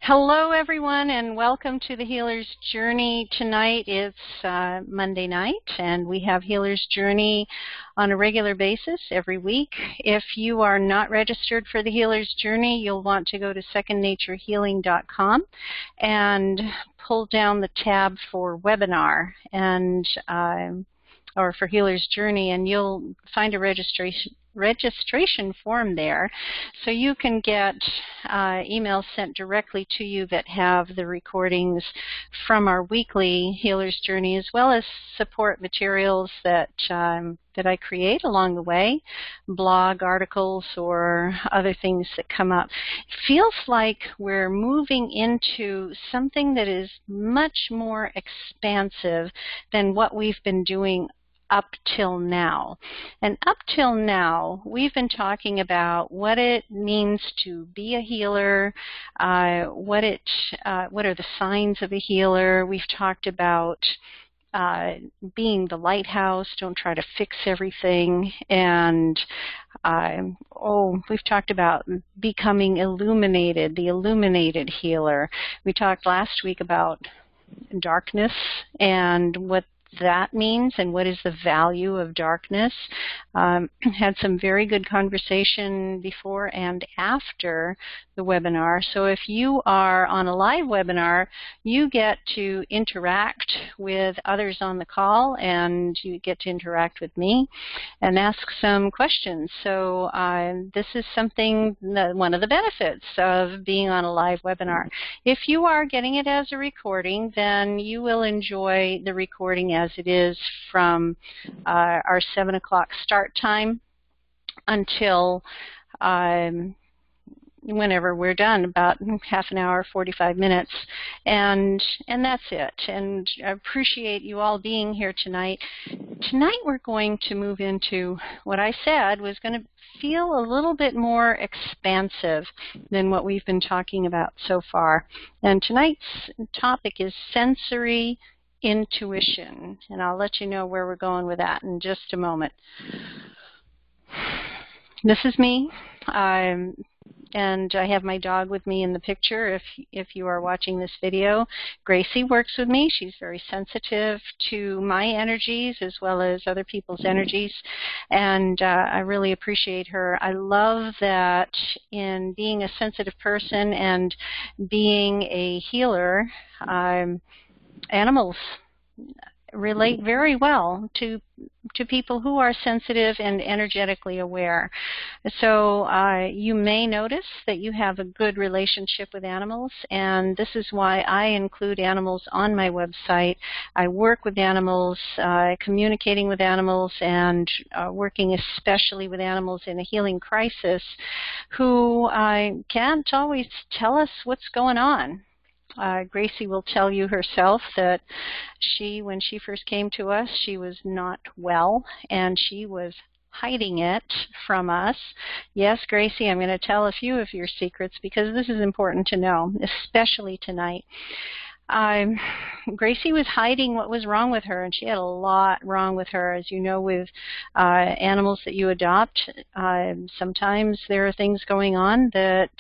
Hello, everyone, and welcome to the Healer's Journey. Tonight it's Monday night, and we have Healer's Journey on a regular basis every week. If you are not registered for the Healer's Journey, you'll want to go to secondnaturehealing.com and pull down the tab for webinar and or for Healer's Journey, and you'll find a registration form there, so you can get emails sent directly to you that have the recordings from our weekly Healer's Journey, as well as support materials that I create along the way, blog articles or other things that come up. It feels like we're moving into something that is much more expansive than what we've been doing up till now. And up till now, we've been talking about what it means to be a healer, what are the signs of a healer. We've talked about being the lighthouse, don't try to fix everything, and we've talked about becoming illuminated, the illuminated healer. We talked last week about darkness and what that means and what is the value of darkness. Had some very good conversation before and after the webinar. So if you are on a live webinar, you get to interact with others on the call, and you get to interact with me and ask some questions. So this is something, one of the benefits of being on a live webinar. If you are getting it as a recording, then you will enjoy the recording as it is from our 7 o'clock start time until whenever we're done, about half an hour, 45 minutes, and that's it. And I appreciate you all being here tonight. Tonight we're going to move into what I said was going to feel a little bit more expansive than what we've been talking about so far. And tonight's topic is sensory intuition, and I'll let you know where we're going with that in just a moment. This is me, and I have my dog with me in the picture. If you are watching this video, Gracie works with me. She's very sensitive to my energies as well as other people's energies, and I really appreciate her. I love that in being a sensitive person and being a healer, animals relate very well to people who are sensitive and energetically aware. So you may notice that you have a good relationship with animals, and this is why I include animals on my website. I work with animals, communicating with animals, and working especially with animals in a healing crisis who can't always tell us what's going on. Gracie will tell you herself that when she first came to us, she was not well, and she was hiding it from us. Yes, Gracie, I'm going to tell a few of your secrets because this is important to know, especially tonight. Gracie was hiding what was wrong with her, and she had a lot wrong with her. As you know, with animals that you adopt, sometimes there are things going on that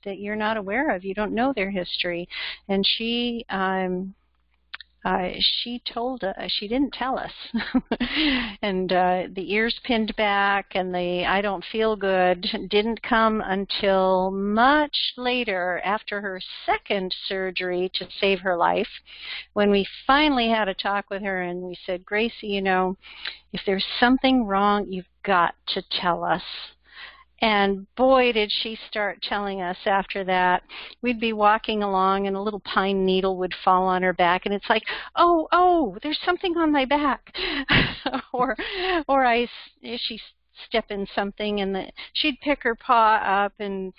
you're not aware of. You don't know their history, and she told us, she didn't tell us. And the ears pinned back and the I don't feel good didn't come until much later, after her second surgery to save her life, when we finally had a talk with her and we said, Gracie, you know, if there's something wrong, you've got to tell us. And boy, did she start telling us after that. We'd be walking along and a little pine needle would fall on her back, and it's like, oh, there's something on my back. or she'd step in something and she'd pick her paw up and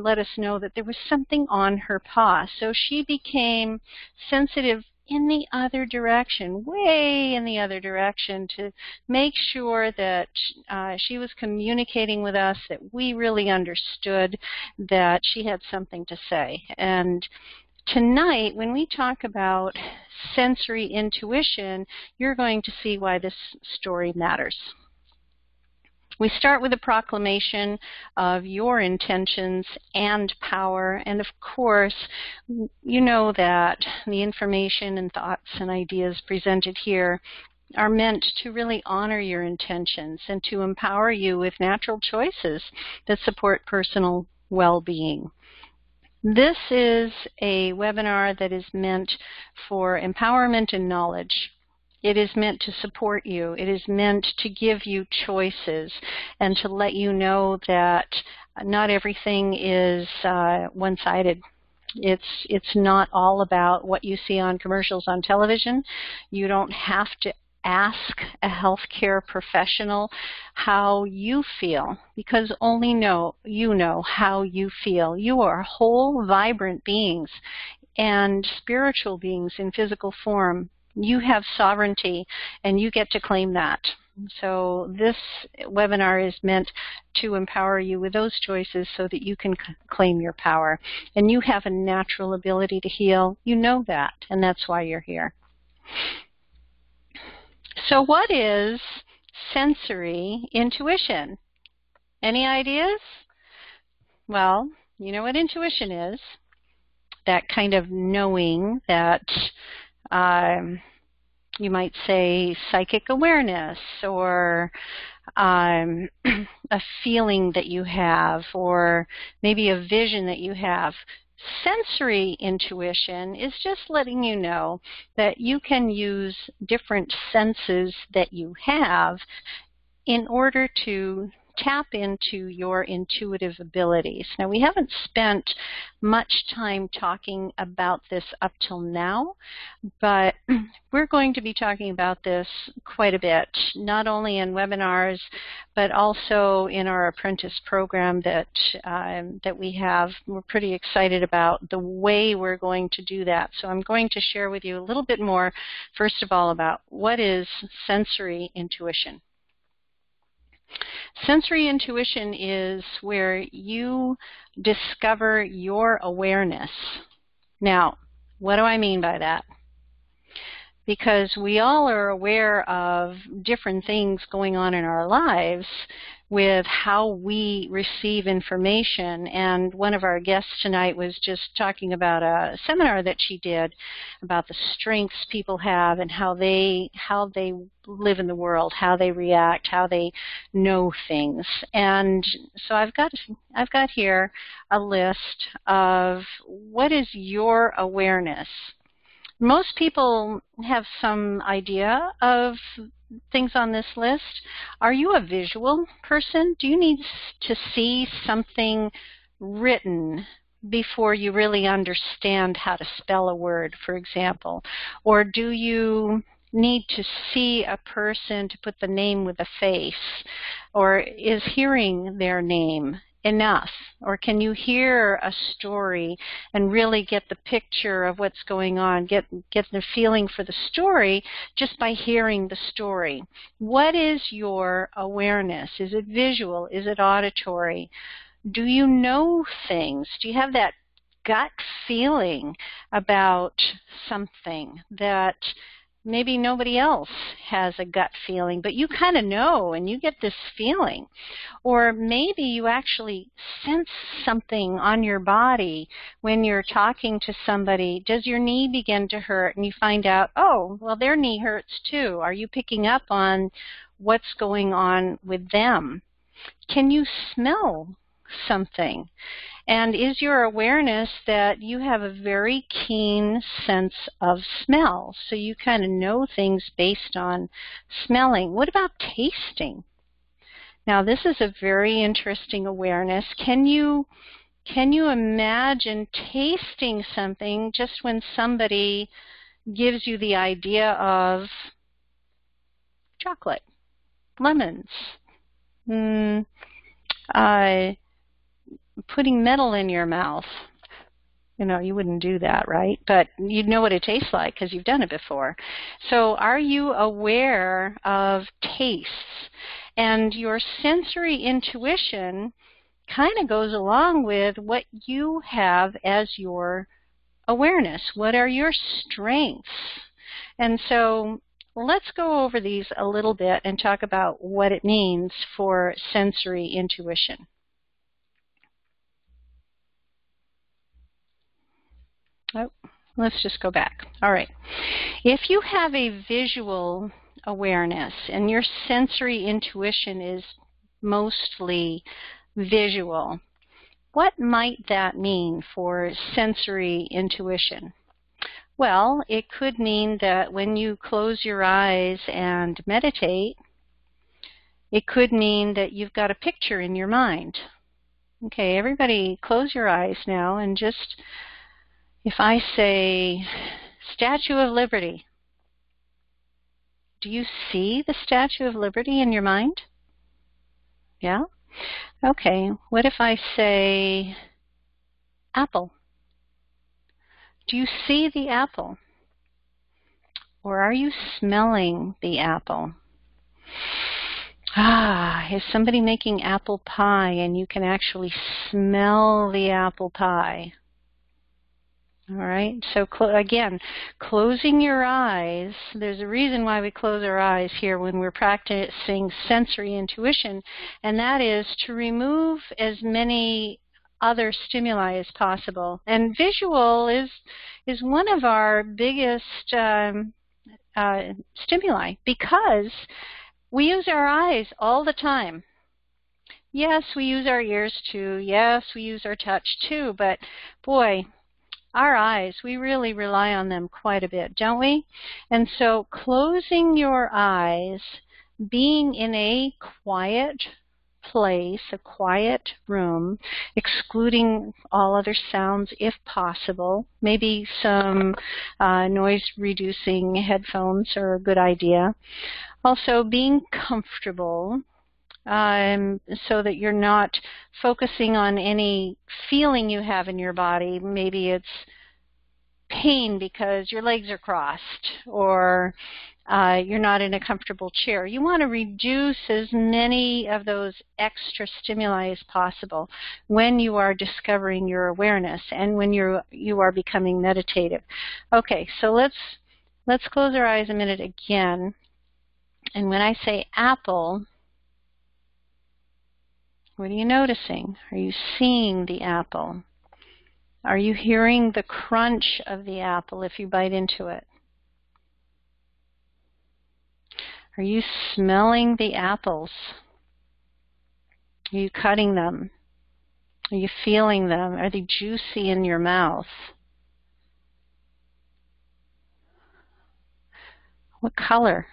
let us know that there was something on her paw. So she became sensitive in the other direction, way in the other direction, to make sure that she was communicating with us, that we really understood that she had something to say. And tonight, when we talk about sensory intuition, you're going to see why this story matters. We start with a proclamation of your intentions and power, and of course, you know that the information and thoughts and ideas presented here are meant to really honor your intentions and to empower you with natural choices that support personal well-being. This is a webinar that is meant for empowerment and knowledge. It is meant to support you. It is meant to give you choices and to let you know that not everything is one-sided. It's not all about what you see on commercials on television. You don't have to ask a healthcare professional how you feel, because only you know how you feel. You are whole, vibrant beings and spiritual beings in physical form. You have sovereignty, and you get to claim that. So this webinar is meant to empower you with those choices so that you can claim your power. And you have a natural ability to heal. You know that, and that's why you're here. So what is sensory intuition? Any ideas? Well, you know what intuition is. That kind of knowing, that you might say psychic awareness, or a feeling that you have, or maybe a vision that you have. Sensory intuition is just letting you know that you can use different senses that you have in order to tap into your intuitive abilities. Now, we haven't spent much time talking about this up till now, but we're going to be talking about this quite a bit, not only in webinars, but also in our apprentice program that we have. We're pretty excited about the way we're going to do that. So I'm going to share with you a little bit more, first of all, about what is sensory intuition. Sensory intuition is where you discover your awareness. Now, what do I mean by that? Because we all are aware of different things going on in our lives with how we receive information. And one of our guests tonight was just talking about a seminar that she did about the strengths people have and how they live in the world, how they react, how they know things. And so I've got here a list of what is your awareness. Most people have some idea of things on this list. Are you a visual person? Do you need to see something written before you really understand how to spell a word, for example? Or do you need to see a person to put the name with a face? Or is hearing their name enough? Or can you hear a story and really get the picture of what's going on, get the feeling for the story just by hearing the story? What is your awareness? Is it visual? Is it auditory? Do you know things? Do you have that gut feeling about something that maybe nobody else has a gut feeling, but you kind of know and you get this feeling? Or maybe you actually sense something on your body when you're talking to somebody. Does your knee begin to hurt and you find out, oh, well, their knee hurts too? Are you picking up on what's going on with them? Can you smell something? And is your awareness that you have a very keen sense of smell? So you kind of know things based on smelling. What about tasting? Now, this is a very interesting awareness. Can you imagine tasting something just when somebody gives you the idea of chocolate, lemons, putting metal in your mouth? You know, you wouldn't do that, right? But you'd know what it tastes like because you've done it before. So are you aware of tastes? And your sensory intuition kind of goes along with what you have as your awareness. What are your strengths? And so let's go over these a little bit and talk about what it means for sensory intuition. Oh, let's just go back. All right. If you have a visual awareness and your sensory intuition is mostly visual, what might that mean for sensory intuition? Well, it could mean that when you close your eyes and meditate, it could mean that you've got a picture in your mind. Okay, everybody close your eyes now and just, if I say Statue of Liberty, do you see the Statue of Liberty in your mind? Yeah? Okay, what if I say apple? Do you see the apple? Or are you smelling the apple? Is somebody making apple pie and you can actually smell the apple pie? All right, so again, closing your eyes, there's a reason why we close our eyes here when we're practicing sensory intuition, and that is to remove as many other stimuli as possible. And visual is one of our biggest stimuli because we use our eyes all the time. Yes, we use our ears too. Yes, we use our touch too, but boy, our eyes, we really rely on them quite a bit, don't we? And so closing your eyes, being in a quiet place, a quiet room, excluding all other sounds if possible. Maybe some noise-reducing headphones are a good idea. Also, being comfortable so that you're not focusing on any feeling you have in your body. Maybe it's pain because your legs are crossed or you're not in a comfortable chair. You want to reduce as many of those extra stimuli as possible when you are discovering your awareness and when you are becoming meditative. Okay, so let's close our eyes a minute again. And when I say apple, what are you noticing? Are you seeing the apple? Are you hearing the crunch of the apple if you bite into it? Are you smelling the apples? Are you cutting them? Are you feeling them? Are they juicy in your mouth? What color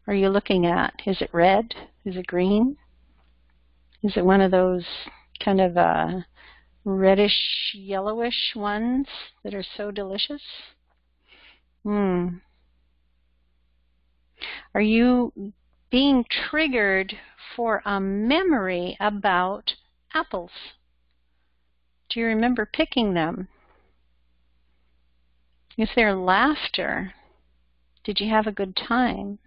are you looking at? Is it red? Is it green? Is it one of those kind of reddish, yellowish ones that are so delicious? Are you being triggered for a memory about apples? Do you remember picking them? Is there laughter? Did you have a good time?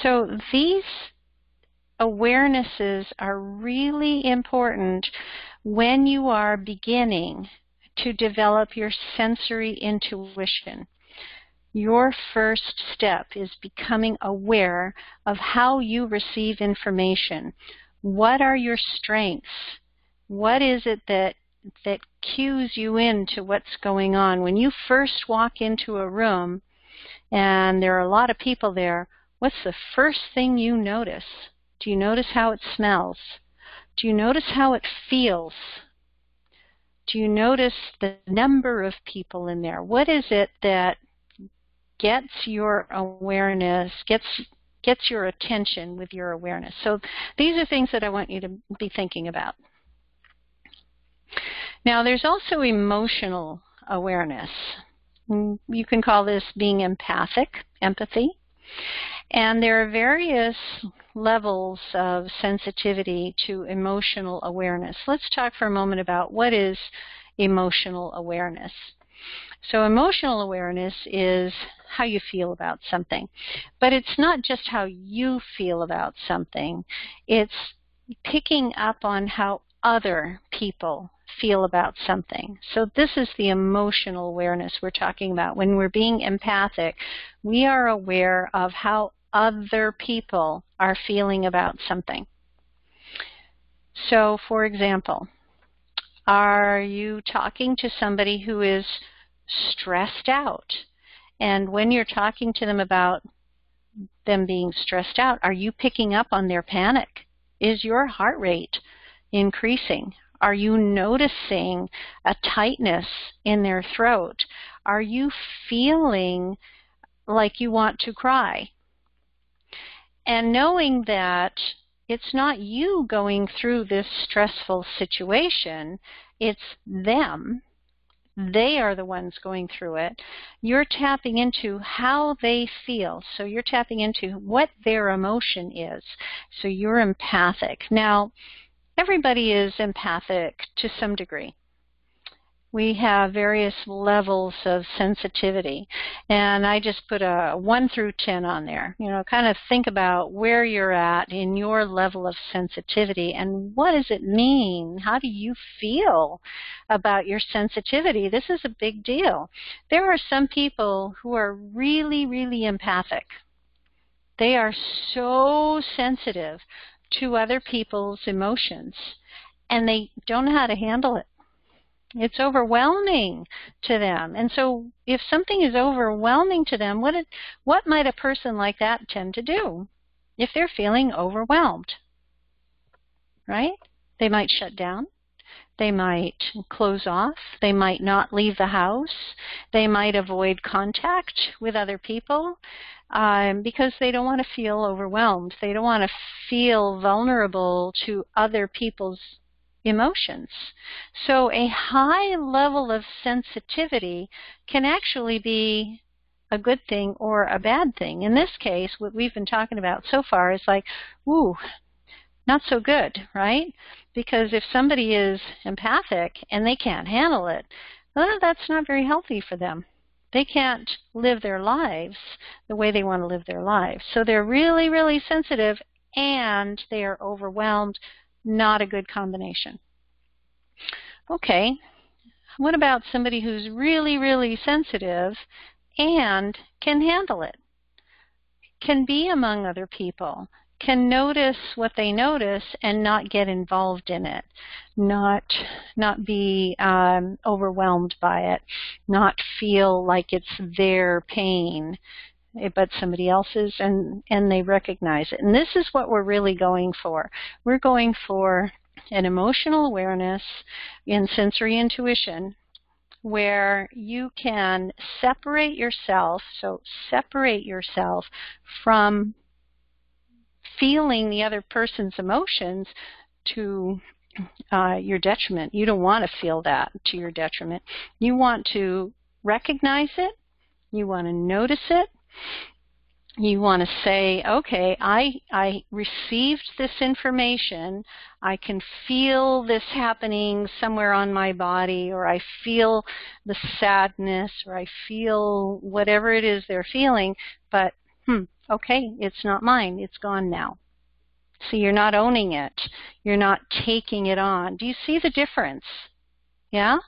So these awarenesses are really important when you are beginning to develop your sensory intuition. Your first step is becoming aware of how you receive information. What are your strengths? What is it that cues you into what's going on? When you first walk into a room and there are a lot of people there, what's the first thing you notice? Do you notice how it smells? Do you notice how it feels? Do you notice the number of people in there? What is it that gets your awareness, gets your attention with your awareness? So these are things that I want you to be thinking about. Now, there's also emotional awareness. You can call this being empathic, empathy. And there are various levels of sensitivity to emotional awareness. Let's talk for a moment about what is emotional awareness. So emotional awareness is how you feel about something. But it's not just how you feel about something. It's picking up on how other people feel about something. So this is the emotional awareness we're talking about. When we're being empathic, we are aware of how other people are feeling about something. So, for example, are you talking to somebody who is stressed out? And when you're talking to them about them being stressed out, are you picking up on their panic? Is your heart rate increasing? Are you noticing a tightness in their throat? Are you feeling like you want to cry? And knowing that it's not you going through this stressful situation, it's them. They are the ones going through it. You're tapping into how they feel. So you're tapping into what their emotion is. So you're empathic. Now, everybody is empathic to some degree. We have various levels of sensitivity, and I just put a 1 through 10 on there. You know, kind of think about where you're at in your level of sensitivity and what does it mean? How do you feel about your sensitivity? This is a big deal. There are some people who are really, really empathic. They are so sensitive to other people's emotions, and they don't know how to handle it. It's overwhelming to them. And so if something is overwhelming to them, what might a person like that tend to do if they're feeling overwhelmed? Right? They might shut down. They might close off. They might not leave the house. They might avoid contact with other people because they don't want to feel overwhelmed. They don't want to feel vulnerable to other people's emotions. So a high level of sensitivity can actually be a good thing or a bad thing. In this case, what we've been talking about so far is like, ooh, not so good, right? Because if somebody is empathic and they can't handle it, well, that's not very healthy for them. They can't live their lives the way they want to live their lives. So they're really, really sensitive and they are overwhelmed. Not a good combination. Okay, what about somebody who's really, really sensitive and can handle it? Can be among other people, can notice what they notice and not get involved in it, not be overwhelmed by it, not feel like it's their pain, but somebody else's, and they recognize it. And this is what we're really going for. We're going for an emotional awareness in sensory intuition where you can separate yourself, so separate yourself from feeling the other person's emotions to your detriment. You don't want to feel that to your detriment. You want to recognize it. You want to notice it. You want to say, okay, I received this information. I can feel this happening somewhere on my body, or I feel the sadness, or I feel whatever it is they're feeling, but okay, it's not mine. It's gone now. So you're not owning it. You're not taking it on. Do you see the difference? Yeah?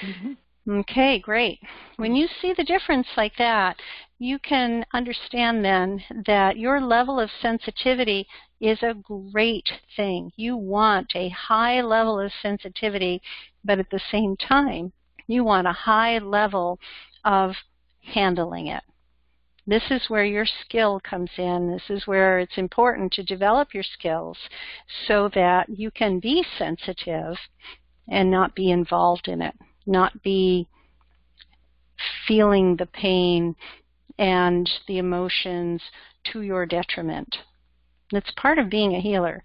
Mm-hmm. Okay, great. When you see the difference like that, you can understand then that your level of sensitivity is a great thing. You want a high level of sensitivity, but at the same time, you want a high level of handling it. This is where your skill comes in. This is where it's important to develop your skills so that you can be sensitive and not be involved in it, not be feeling the pain and the emotions to your detriment. That's part of being a healer,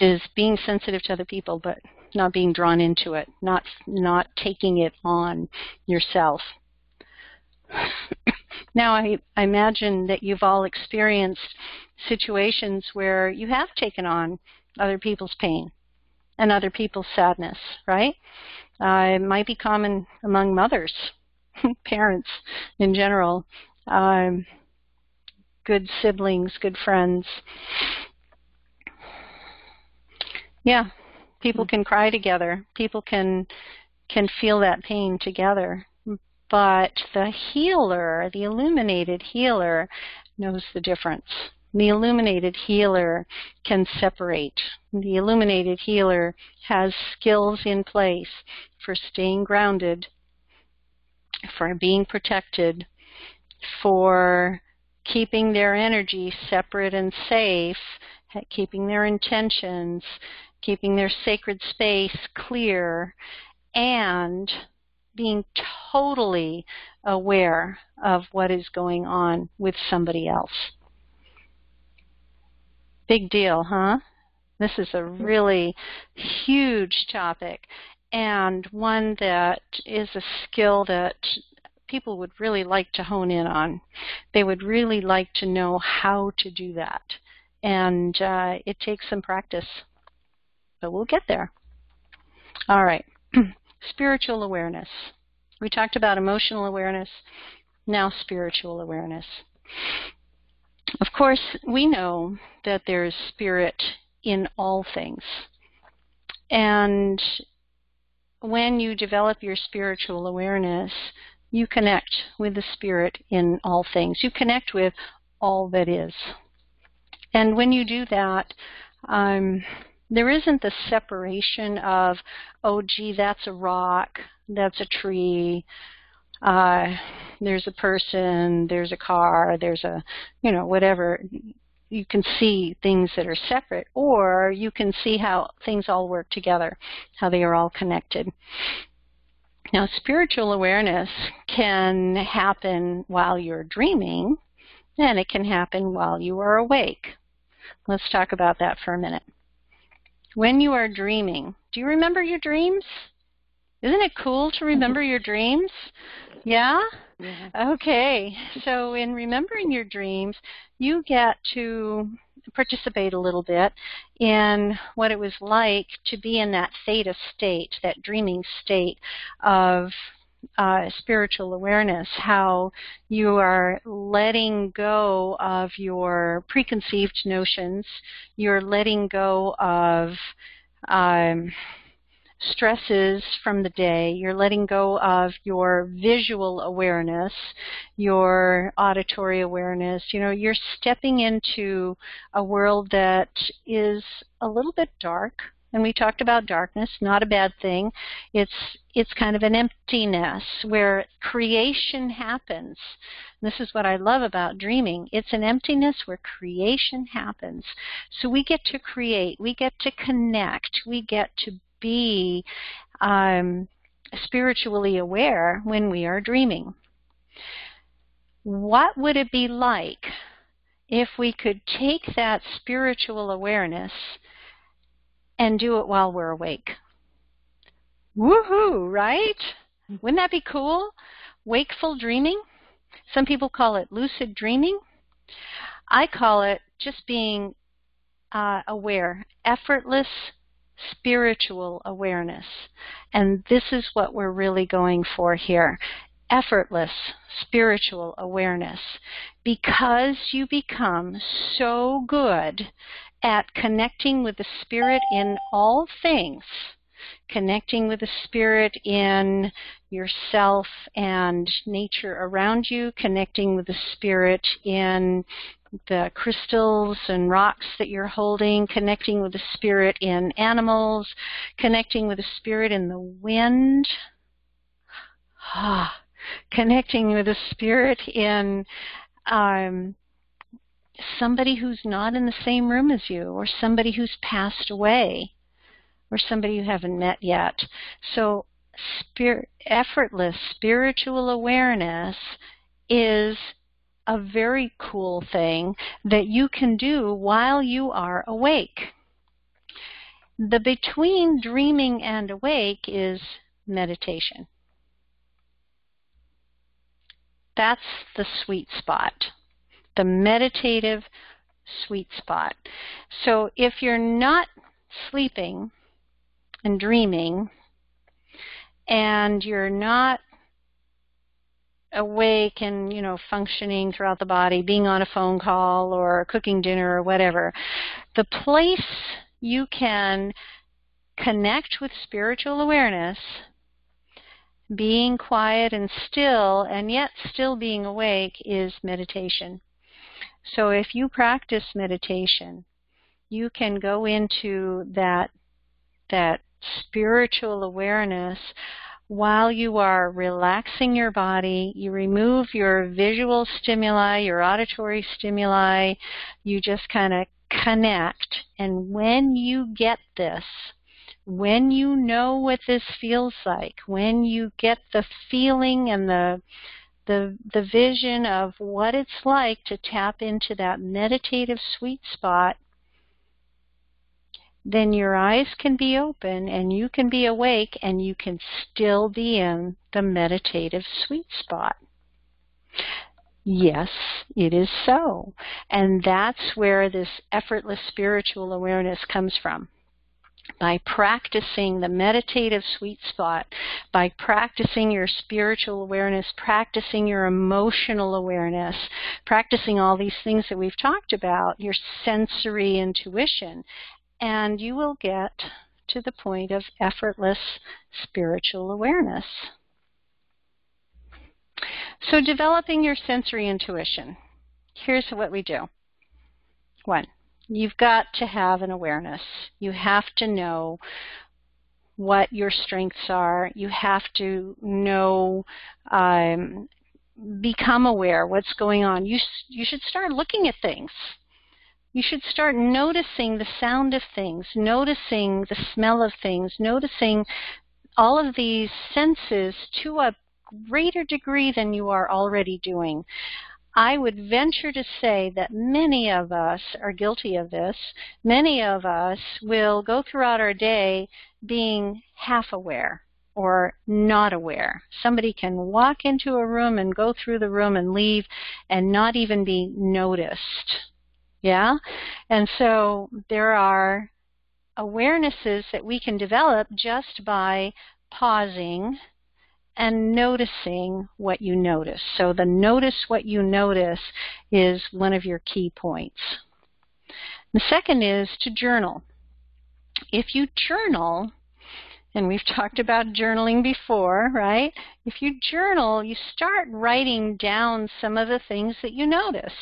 is being sensitive to other people, but not being drawn into it, not taking it on yourself. Now, I imagine that you've all experienced situations where you have taken on other people's pain and other people's sadness, right? It might be common among mothers, parents in general, good siblings, good friends. Yeah, People can cry together. People can feel that pain together. But the healer, the illuminated healer, knows the difference. The illuminated healer can separate. The illuminated healer has skills in place for staying grounded, for being protected, for keeping their energy separate and safe, keeping their intentions, keeping their sacred space clear, and being totally aware of what is going on with somebody else. Big deal, huh? This is a really huge topic, and one that is a skill that people would really like to hone in on. They would really like to know how to do that. And it takes some practice, but we'll get there. All right. Spiritual awareness. We talked about emotional awareness, now spiritual awareness. Of course, we know that there is spirit in all things. And when you develop your spiritual awareness, you connect with the spirit in all things. You connect with all that is. And when you do that, there isn't the separation of, oh, gee, that's a rock, that's a tree, there's a person, there's a car, there's a, whatever. You can see things that are separate, or you can see how things all work together, how they are all connected. Now, spiritual awareness can happen while you're dreaming, and it can happen while you are awake. Let's talk about that for a minute. When you are dreaming, do you remember your dreams? Isn't it cool to remember your dreams? Yeah? Yeah. Okay. So in remembering your dreams, you get to participate a little bit in what it was like to be in that theta state, that dreaming state of spiritual awareness, how you are letting go of your preconceived notions, you're letting go of stresses from the day, you're letting go of your visual awareness, your auditory awareness, you're stepping into a world that is a little bit dark. And we talked about darkness, not a bad thing. It's kind of an emptiness where creation happens. This is what I love about dreaming. It's an emptiness where creation happens. So we get to create, we get to connect, we get to be spiritually aware when we are dreaming. What would it be like if we could take that spiritual awareness and do it while we're awake? Woohoo, right? Wouldn't that be cool? Wakeful dreaming. Some people call it lucid dreaming. I call it just being aware, effortless spiritual awareness. And this is what we're really going for here. Effortless spiritual awareness. Because you become so good at connecting with the spirit in all things, connecting with the spirit in yourself and nature around you, connecting with the spirit in the crystals and rocks that you're holding, connecting with the spirit in animals, connecting with the spirit in the wind, connecting with the spirit in somebody who's not in the same room as you, or somebody who's passed away, or somebody you haven't met yet. So effortless spiritual awareness is a very cool thing that you can do while you are awake. The between dreaming and awake is meditation. That's the sweet spot, the meditative sweet spot. So if you're not sleeping and dreaming, and you're not awake and, functioning throughout the body, being on a phone call or cooking dinner or whatever, the place you can connect with spiritual awareness, being quiet and still, and yet still being awake, is meditation. So if you practice meditation, you can go into that spiritual awareness while you are relaxing your body. You remove your visual stimuli, your auditory stimuli. You just kind of connect. And when you get this, when you know what this feels like, when you get the feeling and the vision of what it's like to tap into that meditative sweet spot, then your eyes can be open and you can be awake and you can still be in the meditative sweet spot. Yes, it is so. And that's where this effortless spiritual awareness comes from. By practicing the meditative sweet spot, by practicing your spiritual awareness, practicing your emotional awareness, practicing all these things that we've talked about, your sensory intuition, and you will get to the point of effortless spiritual awareness. So developing your sensory intuition. Here's what we do. 1, you've got to have an awareness. You have to know what your strengths are. You have to know, become aware what's going on. You should start looking at things. You should start noticing the sound of things, noticing the smell of things, noticing all of these senses to a greater degree than you are already doing. I would venture to say that many of us are guilty of this. Many of us will go throughout our day being half aware or not aware. Somebody can walk into a room and go through the room and leave and not even be noticed. Yeah? And so there are awarenesses that we can develop just by pausing and noticing what you notice. So the notice what you notice is one of your key points. The second is to journal. If you journal, and we've talked about journaling before, right? If you journal, you start writing down some of the things that you notice.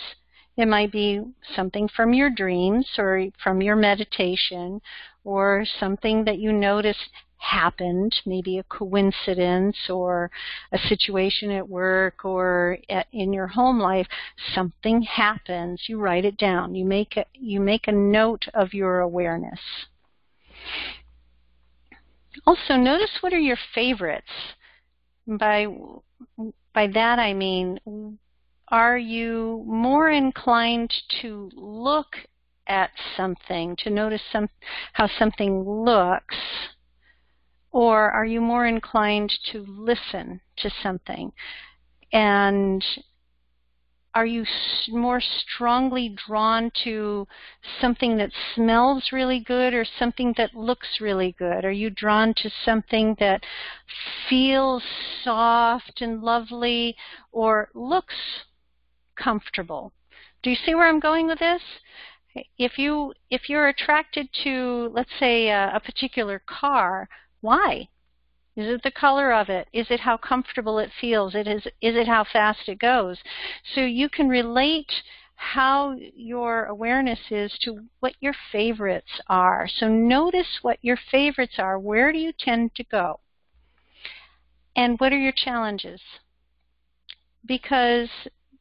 It might be something from your dreams or from your meditation or something that you noticed happened, maybe a coincidence or a situation at work or in your home life. Something happens. You write it down. You make a note of your awareness. Also, notice what are your favorites. By that I mean, are you more inclined to look at something, to notice how something looks, or are you more inclined to listen to something? And are you more strongly drawn to something that smells really good or something that looks really good? Are you drawn to something that feels soft and lovely or looks comfortable? Do you see where I'm going with this? If you're attracted to, let's say, a particular car, why? Is it the color of it? Is it how comfortable it feels? Is it how fast it goes? So you can relate how your awareness is to what your favorites are. So notice what your favorites are. Where do you tend to go? And what are your challenges? Because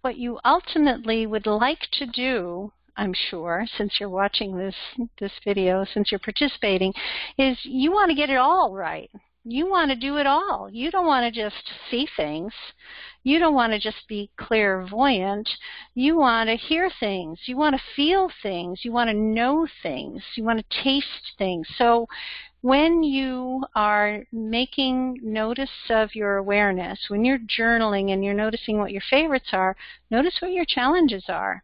what you ultimately would like to do, I'm sure, since you're watching this video, since you're participating, is you want to get it all right. You want to do it all. You don't want to just see things. You don't want to just be clairvoyant. You want to hear things. You want to feel things. You want to know things. You want to taste things. So when you are making notice of your awareness, when you're journaling and you're noticing what your favorites are, notice what your challenges are.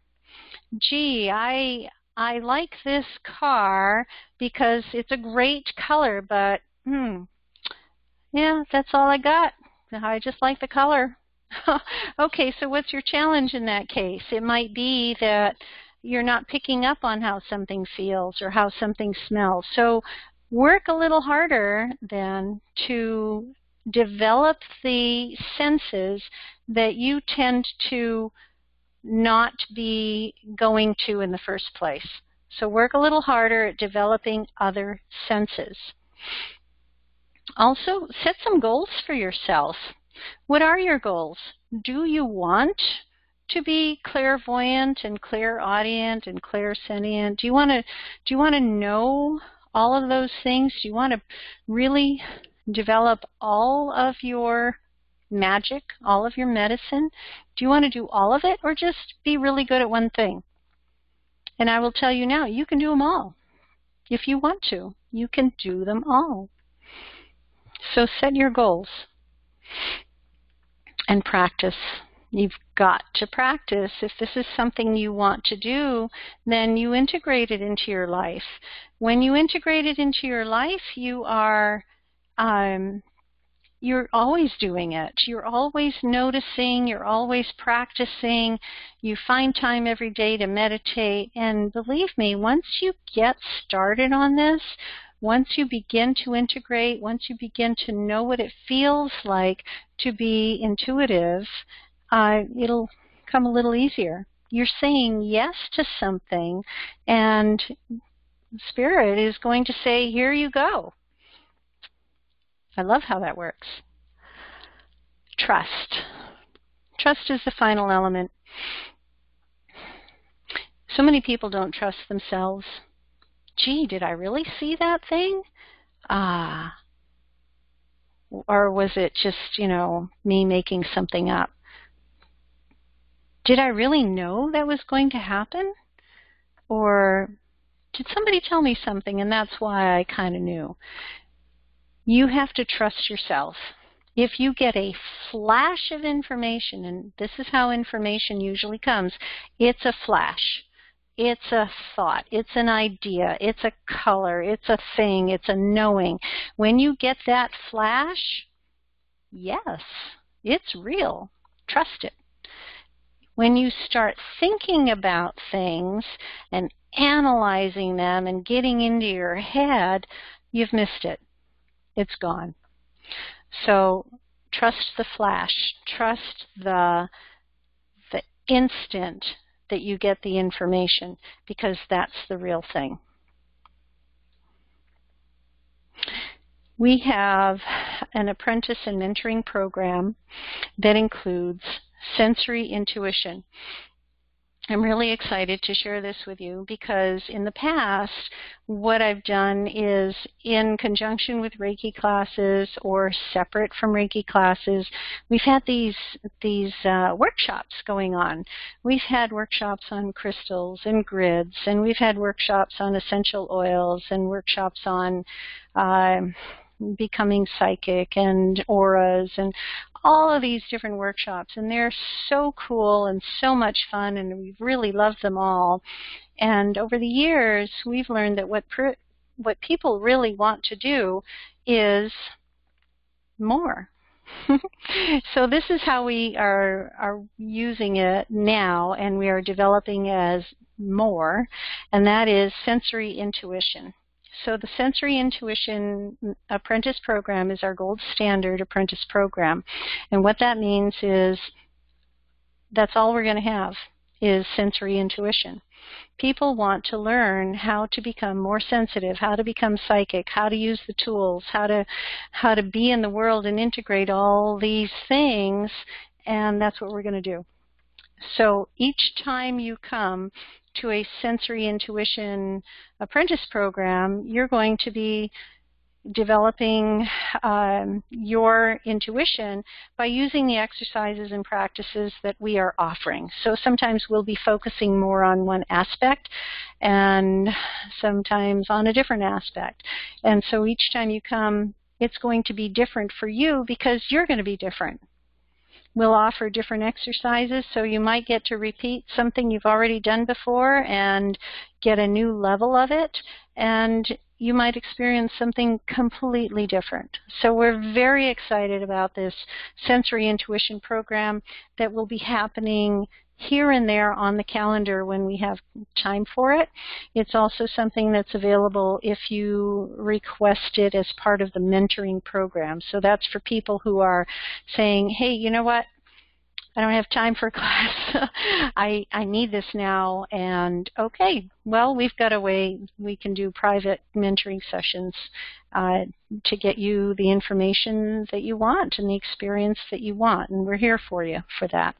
Gee, I like this car because it's a great color, but yeah, that's all I got. I just like the color. Okay, so what's your challenge in that case? It might be that you're not picking up on how something feels or how something smells. So Work a little harder then to develop the senses that you tend to not be going to in the first place. So work a little harder at developing other senses. Also, set some goals for yourself. What are your goals? Do you want to be clairvoyant and clairaudient and clairsentient? Do you want to know all of those things? Do you want to really develop all of your magic, all of your medicine? Do you want to do all of it, or just be really good at one thing? And I will tell you now, you can do them all. If you want to, you can do them all. So set your goals and practice. You've got to practice. If this is something you want to do, then you integrate it into your life. When you integrate it into your life, you're always doing it. You're always noticing. You're always practicing. You find time every day to meditate. And believe me, once you get started on this, once you begin to integrate, once you begin to know what it feels like to be intuitive, it'll come a little easier. You're saying yes to something, and Spirit is going to say, here you go. I love how that works. Trust. Trust is the final element. So many people don't trust themselves. Gee, did I really see that thing? Or was it just, me making something up? Did I really know that was going to happen? Or did somebody tell me something and that's why I kind of knew? You have to trust yourself. If you get a flash of information, and this is how information usually comes, it's a flash. It's a thought. It's an idea. It's a color. It's a thing. It's a knowing. When you get that flash, yes, it's real. Trust it. When you start thinking about things and analyzing them and getting into your head, you've missed it. It's gone. So trust the flash. Trust the instant that you get the information, because that's the real thing. We have an apprentice and mentoring program that includes sensory intuition. I'm really excited to share this with you because in the past, what I've done is in conjunction with Reiki classes or separate from Reiki classes, we've had these workshops going on. We've had workshops on crystals and grids, and we've had workshops on essential oils and workshops on becoming psychic and auras and all of these different workshops, and they're so cool and so much fun, and we've really loved them all. And over the years, we've learned that what people really want to do is more. So this is how we are using it now, and we are developing as more, and that is sensory intuition. So the Sensory Intuition Apprentice Program is our gold standard apprentice program. And what that means is that's all we're going to have is sensory intuition. People want to learn how to become more sensitive, how to become psychic, how to use the tools, how to be in the world and integrate all these things, and that's what we're going to do. So each time you come to a sensory intuition apprentice program, you're going to be developing your intuition by using the exercises and practices that we are offering. So sometimes we'll be focusing more on one aspect and sometimes on a different aspect. And so each time you come, it's going to be different for you because you're going to be different. We'll offer different exercises, so you might get to repeat something you've already done before and get a new level of it, and you might experience something completely different. So we're very excited about this sensory intuition program that will be happening here and there on the calendar when we have time for it. It's also something that's available if you request it as part of the mentoring program. So that's for people who are saying, hey, you know what? I don't have time for class. I need this now. And okay, well, we've got a way we can do private mentoring sessions to get you the information that you want and the experience that you want. And we're here for you for that.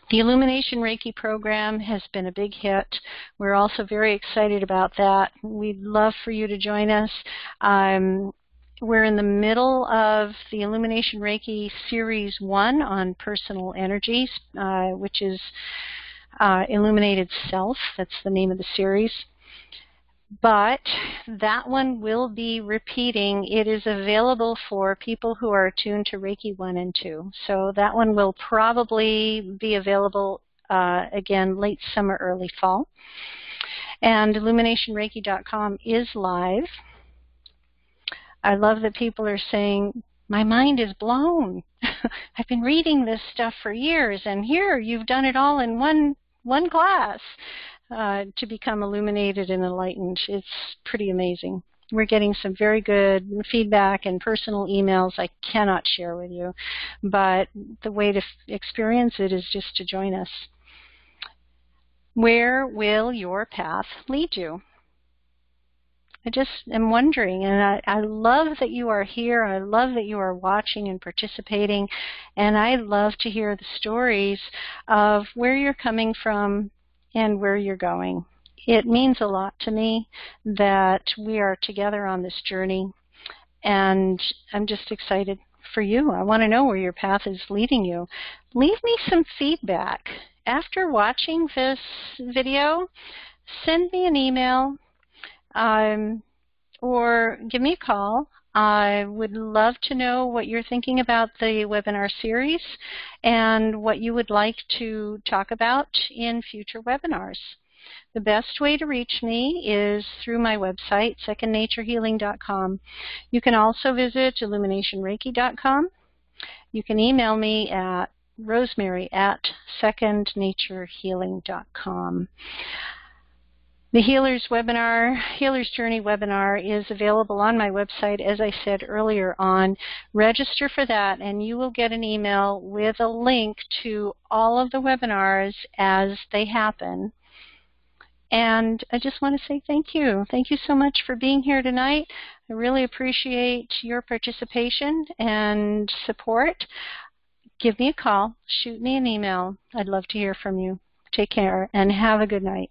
The Illumination Reiki program has been a big hit. We're also very excited about that. We'd love for you to join us. We're in the middle of the Illumination Reiki Series 1 on personal energies, which is Illuminated Self. That's the name of the series. But that one will be repeating. It is available for people who are attuned to Reiki 1 and 2. So that one will probably be available again late summer, early fall. And IlluminationReiki.com is live. I love that people are saying, my mind is blown. I've been reading this stuff for years, and here you've done it all in one class. To become illuminated and enlightened. It's pretty amazing. We're getting some very good feedback and personal emails I cannot share with you, but the way to experience it is just to join us. Where will your path lead you? I just am wondering, and I love that you are here. I love that you are watching and participating, and I love to hear the stories of where you're coming from and where you're going. It means a lot to me that we are together on this journey, and I'm just excited for you. I want to know where your path is leading you. Leave me some feedback. After watching this video, send me an email or give me a call. I would love to know what you're thinking about the webinar series and what you would like to talk about in future webinars. The best way to reach me is through my website, secondnaturehealing.com. You can also visit illuminationreiki.com. You can email me at rosemary@secondnaturehealing.com. The Healer's Journey webinar is available on my website, as I said earlier on. Register for that, and you will get an email with a link to all of the webinars as they happen. And I just want to say thank you. Thank you so much for being here tonight. I really appreciate your participation and support. Give me a call. Shoot me an email. I'd love to hear from you. Take care, and have a good night.